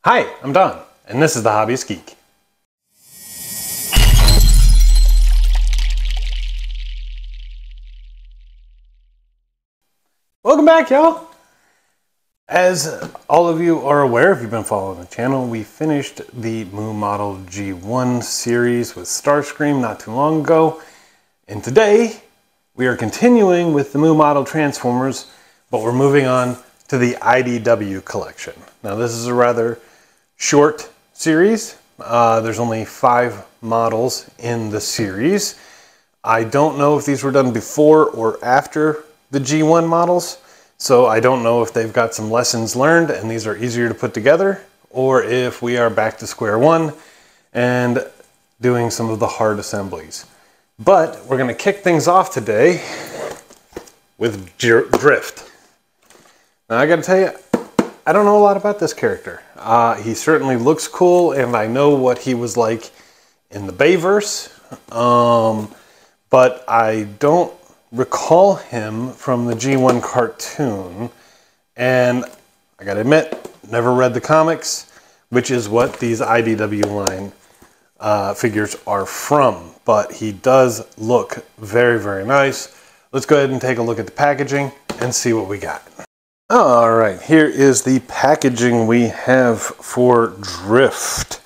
Hi, I'm Don, and this is The Hobbyist Geek. Welcome back, y'all! As all of you are aware, if you've been following the channel, we finished the Moo Model G1 series with Starscream not too long ago. And today, we are continuing with the Moo Model Transformers, but we're moving on to the IDW collection. Now, this is a rather short series. There's only 5 models in the series. I don't know if these were done before or after the G1 models, so I don't know if they've got some lessons learned and these are easier to put together, or if we are back to square one and doing some of the hard assemblies. But we're going to kick things off today with Drift. Now, I gotta tell you, I don't know a lot about this character. He certainly looks cool, and I know what he was like in the Bayverse, but I don't recall him from the G1 cartoon, and I gotta admit, never read the comics, which is what these IDW line figures are from, but he does look very, very nice. Let's go ahead and take a look at the packaging and see what we got. All right, here is the packaging we have for Drift.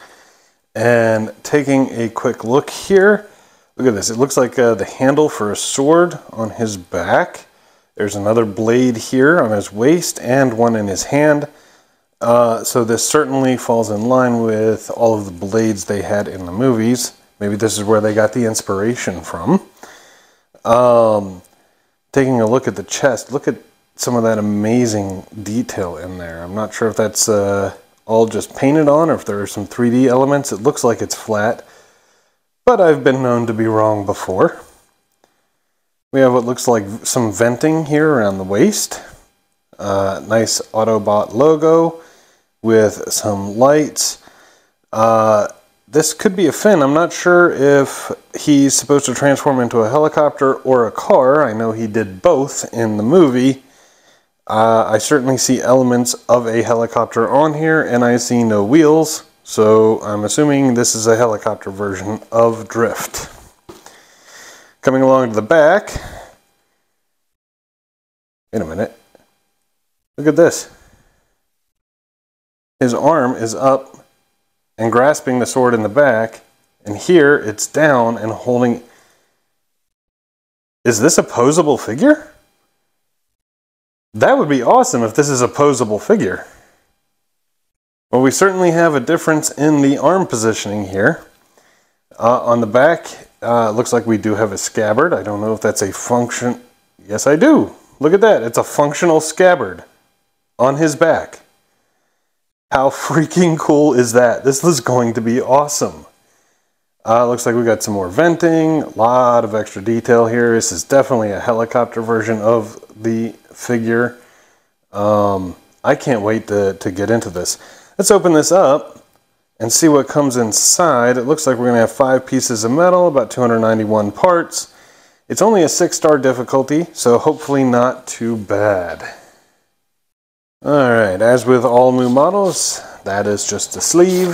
And taking a quick look here, look at this. It looks like the handle for a sword on his back. There's another blade here on his waist and one in his hand. So this certainly falls in line with all of the blades they had in the movies. Maybe this is where they got the inspiration from. Taking a look at the chest, look at some of that amazing detail in there. I'm not sure if that's all just painted on or if there are some 3D elements. It looks like it's flat, but I've been known to be wrong before. We have what looks like some venting here around the waist. Nice Autobot logo with some lights. This could be a fin. I'm not sure if he's supposed to transform into a helicopter or a car. I know he did both in the movie. I certainly see elements of a helicopter on here, and I see no wheels, so I'm assuming this is a helicopter version of Drift. Coming along to the back. Wait a minute. Look at this. His arm is up and grasping the sword in the back, and here it's down and holding. Is this a posable figure? That would be awesome if this is a posable figure. Well, we certainly have a difference in the arm positioning here. On the back, looks like we do have a scabbard. I don't know if that's a function. Yes, I do. Look at that. It's a functional scabbard on his back. How freaking cool is that? This is going to be awesome. Looks like we got some more venting, a lot of extra detail here. This is definitely a helicopter version of the figure. I can't wait to get into this. Let's open this up and see what comes inside. It looks like we're going to have 5 pieces of metal, about 291 parts. It's only a 6-star difficulty, so hopefully not too bad. Alright, as with all new models, that is just a sleeve.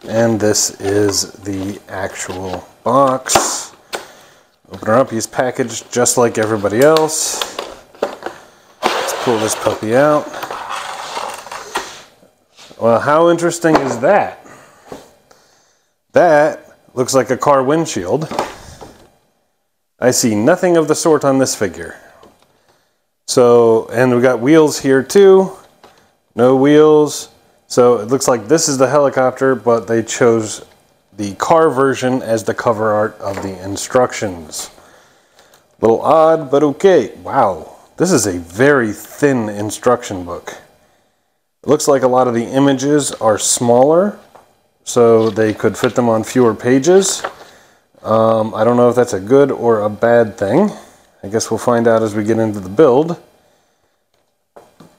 And this is the actual box. Open her up. He's packaged just like everybody else. Let's pull this puppy out. Well, how interesting is that? That looks like a car windshield. I see nothing of the sort on this figure. So, and we got wheels here too. No wheels. So it looks like this is the helicopter, but they chose the car version as the cover art of the instructions. A little odd, but okay. Wow, this is a very thin instruction book. It looks like a lot of the images are smaller, so they could fit them on fewer pages. I don't know if that's a good or a bad thing. I guess we'll find out as we get into the build.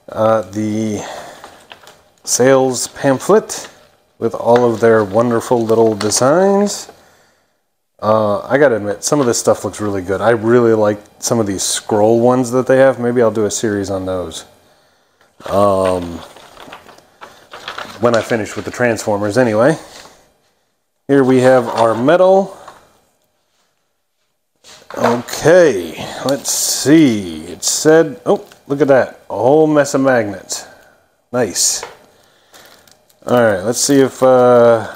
The sales pamphlet with all of their wonderful little designs. I gotta admit, some of this stuff looks really good. I really like some of these scroll ones that they have. Maybe I'll do a series on those. when I finish with the transformers anyway. Here we have our metal. Okay, let's see. It said, oh, look at that. A whole mess of magnets. Nice. Alright, let's see if we're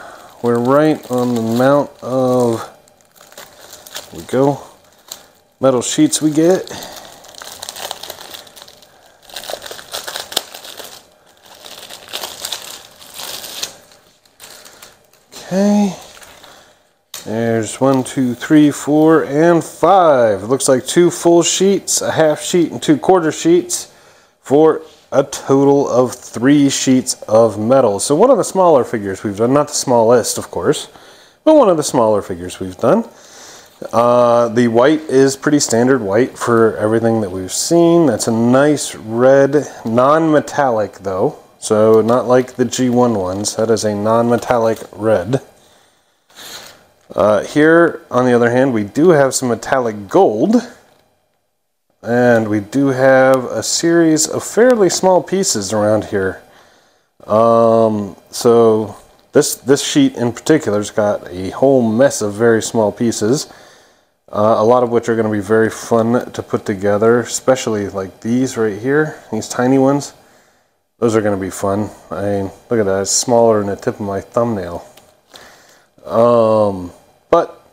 right on the amount of, here we go, metal sheets we get. Okay. There's 1, 2, 3, 4, and 5. It looks like 2 full sheets, a half sheet, and 2 quarter sheets for a total of 3 sheets of metal. So one of the smaller figures we've done, not the smallest of course, but one of the smaller figures we've done. The white is pretty standard white for everything that we've seen. That's a nice red, non-metallic though, so not like the G1 ones. That is a non-metallic red. Here, on the other hand, we do have some metallic gold. And we do have a series of fairly small pieces around here. So this sheet in particular's got a whole mess of very small pieces. A lot of which are going to be very fun to put together, especially like these right here, these tiny ones. Those are going to be fun. I mean, look at that, it's smaller than the tip of my thumbnail. But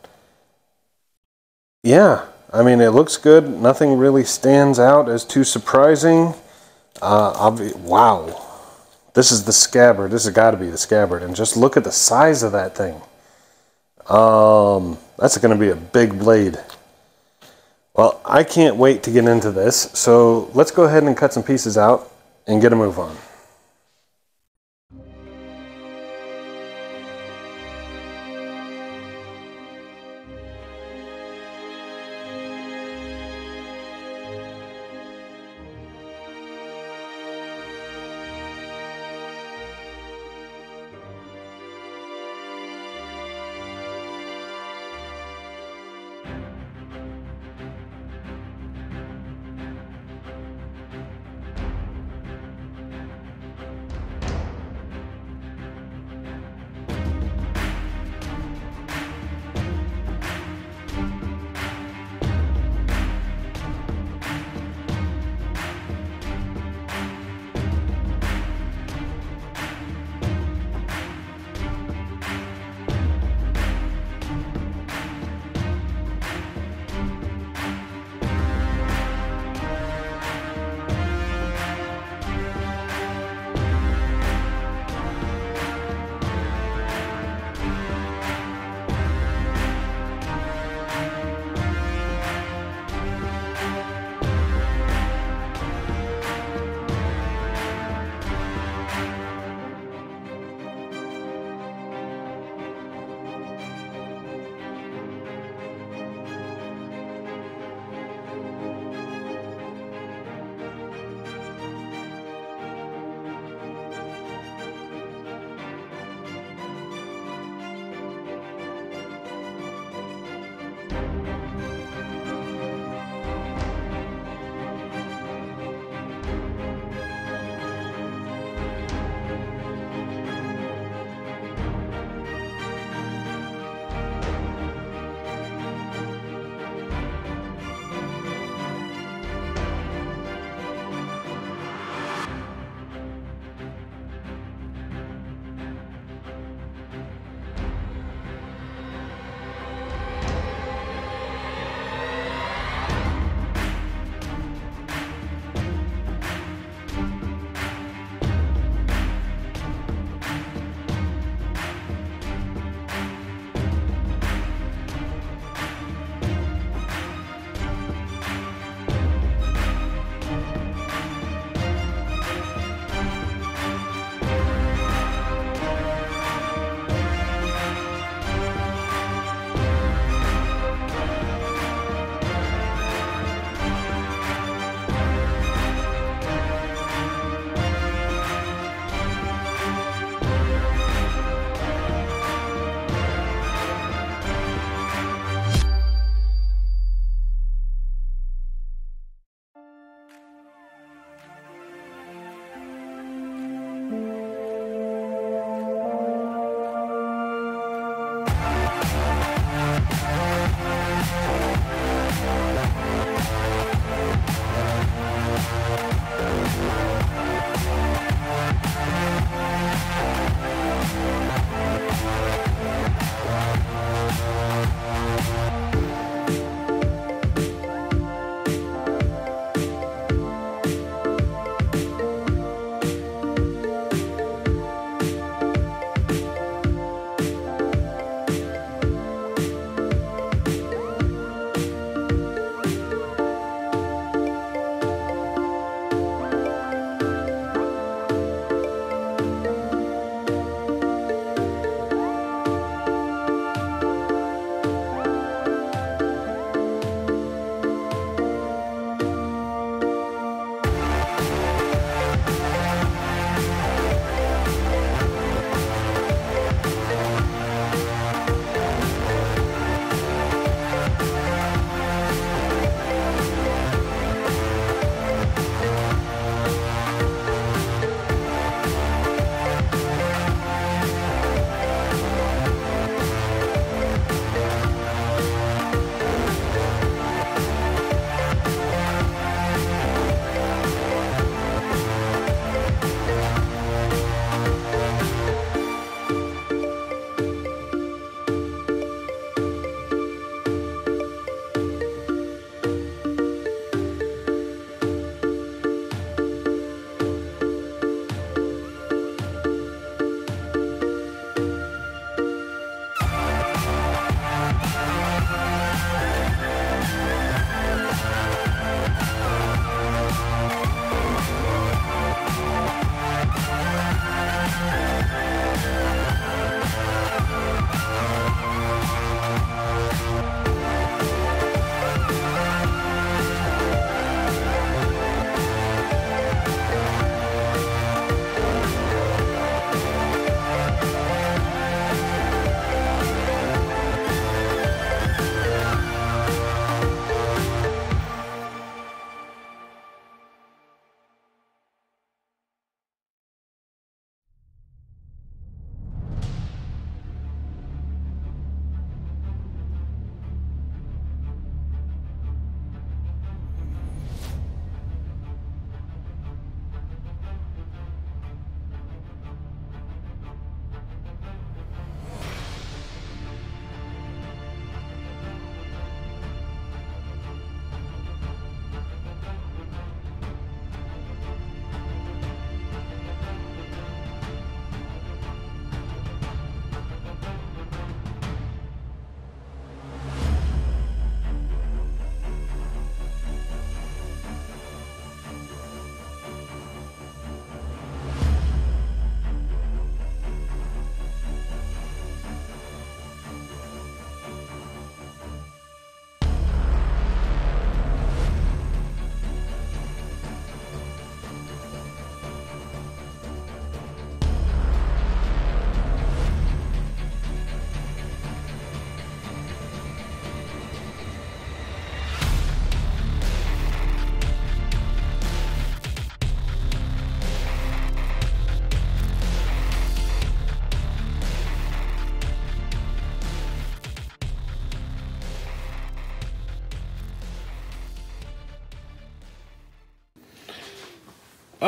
yeah, I mean, it looks good. Nothing really stands out as too surprising. Wow, this is the scabbard. This has got to be the scabbard, and just look at the size of that thing. That's going to be a big blade. Well, I can't wait to get into this. So let's go ahead and cut some pieces out and get a move on.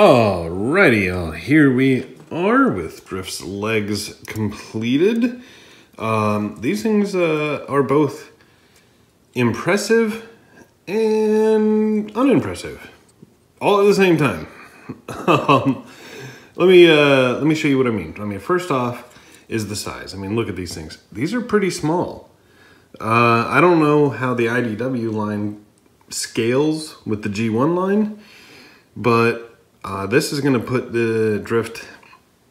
Alrighty, here we are with Drift's legs completed. These things are both impressive and unimpressive, all at the same time. Let me show you what I mean. First off is the size. Look at these things. These are pretty small. I don't know how the IDW line scales with the G1 line, but this is going to put the Drift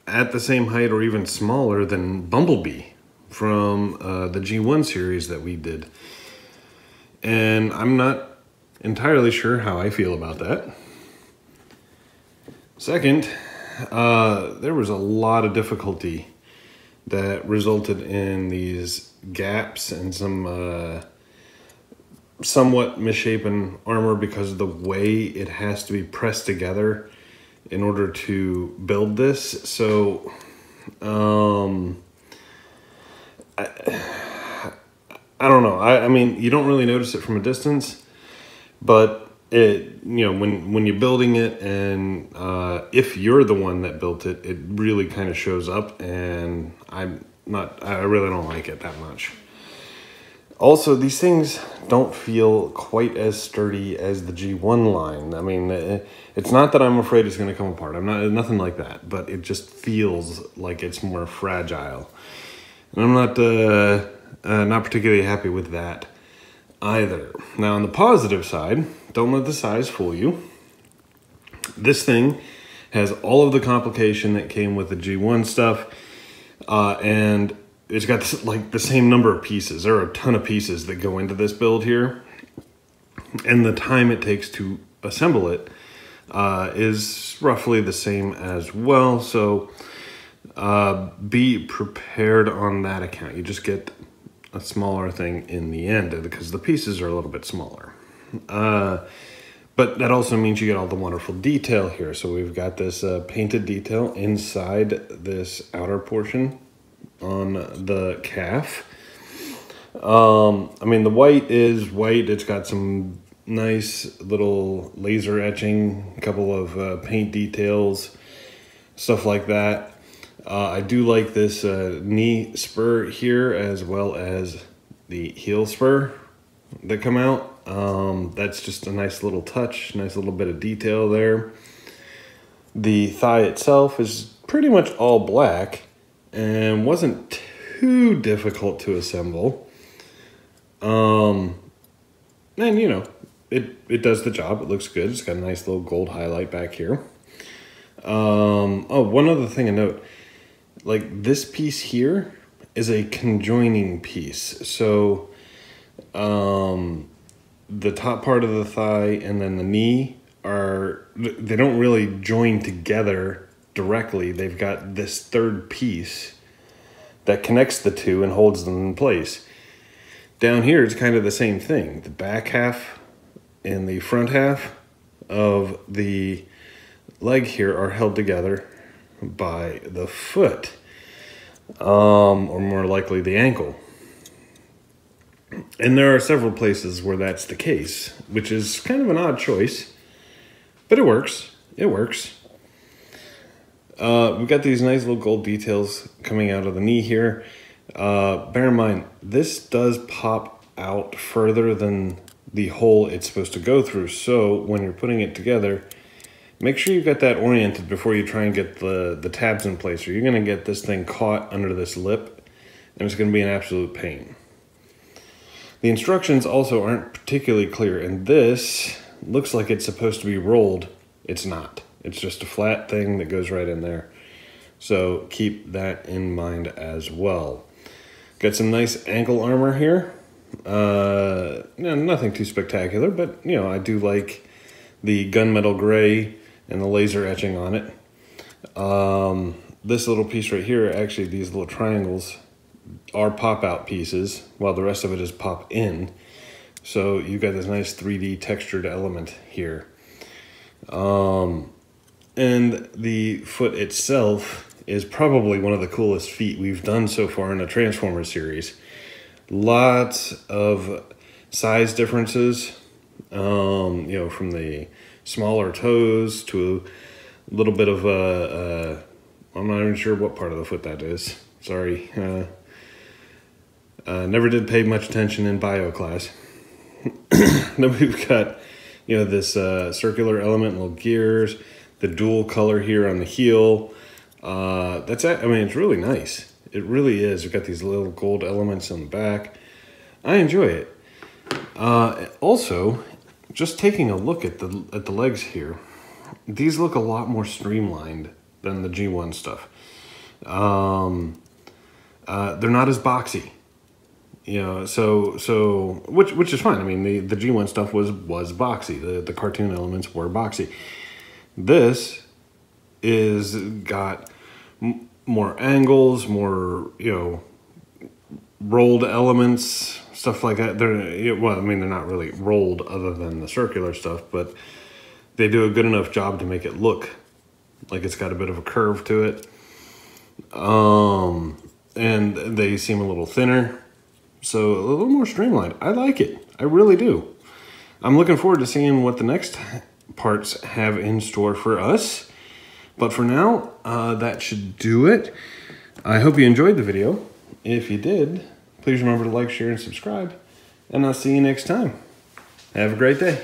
at the same height or even smaller than Bumblebee from the G1 series that we did. And I'm not entirely sure how I feel about that. Second, there was a lot of difficulty that resulted in these gaps and some somewhat misshapen armor because of the way it has to be pressed together in order to build this. So I don't know. You don't really notice it from a distance, but it, when you're building it, and if you're the one that built it, it really kind of shows up, and I really don't like it that much. Also, these things don't feel quite as sturdy as the G1 line. It's not that I'm afraid it's going to come apart. Nothing like that, but it just feels like it's more fragile. And I'm not particularly happy with that either. Now, on the positive side, don't let the size fool you. This thing has all of the complication that came with the G1 stuff, and it's got the same number of pieces. There are a ton of pieces that go into this build here, and the time it takes to assemble it is roughly the same as well. So be prepared on that account. You just get a smaller thing in the end because the pieces are a little bit smaller. But that also means you get all the wonderful detail here. So we've got this painted detail inside this outer portion on the calf. The white is white. It's got some nice little laser etching, a couple of paint details, stuff like that. I do like this knee spur here, as well as the heel spur that come out. That's just a nice little touch, nice little bit of detail there. The thigh itself is pretty much all black and wasn't too difficult to assemble. And it does the job. It looks good. It's got a nice little gold highlight back here. One other thing to note, this piece here is a conjoining piece. So the top part of the thigh and then the knee they don't really join together directly. They've got this third piece that connects the two and holds them in place. Down here, it's kind of the same thing. The back half and the front half of the leg here are held together by the foot, or more likely the ankle. And there are several places where that's the case, which is kind of an odd choice, but it works. It works. We've got these nice little gold details coming out of the knee here. Bear in mind, this does pop out further than the hole it's supposed to go through. So when you're putting it together, make sure you've got that oriented before you try and get the tabs in place, or you're going to get this thing caught under this lip, and it's going to be an absolute pain. The instructions also aren't particularly clear, and this looks like it's supposed to be rolled. It's not. It's just a flat thing that goes right in there. So keep that in mind as well. Got some nice ankle armor here. Nothing too spectacular, but I do like the gunmetal gray and the laser etching on it. This little piece right here, actually these little triangles are pop-out pieces, while the rest of it is pop-in. So you've got this nice 3D textured element here. And the foot itself is probably one of the coolest feet we've done so far in the Transformers series. Lots of size differences, from the smaller toes to little bit of I'm not even sure what part of the foot that is. Sorry. Never did pay much attention in bio class. Then we've got, you know, this circular element, little gears, the dual color here on the heel. I mean, it's really nice. It really is. We've got these little gold elements on the back. I enjoy it. Also, just taking a look at the legs here, these look a lot more streamlined than the G1 stuff. They're not as boxy, you know. So which is fine. I mean, the G1 stuff was boxy. The cartoon elements were boxy. This is got more angles, more, you know, rolled elements, stuff like that. Well, I mean, they're not really rolled other than the circular stuff, but they do a good enough job to make it look like it's got a bit of a curve to it. And they seem a little thinner, so a little more streamlined. I like it. I really do. I'm looking forward to seeing what the next parts have in store for us. But for now, that should do it. I hope you enjoyed the video. If you did, please remember to like, share, and subscribe. And I'll see you next time. Have a great day.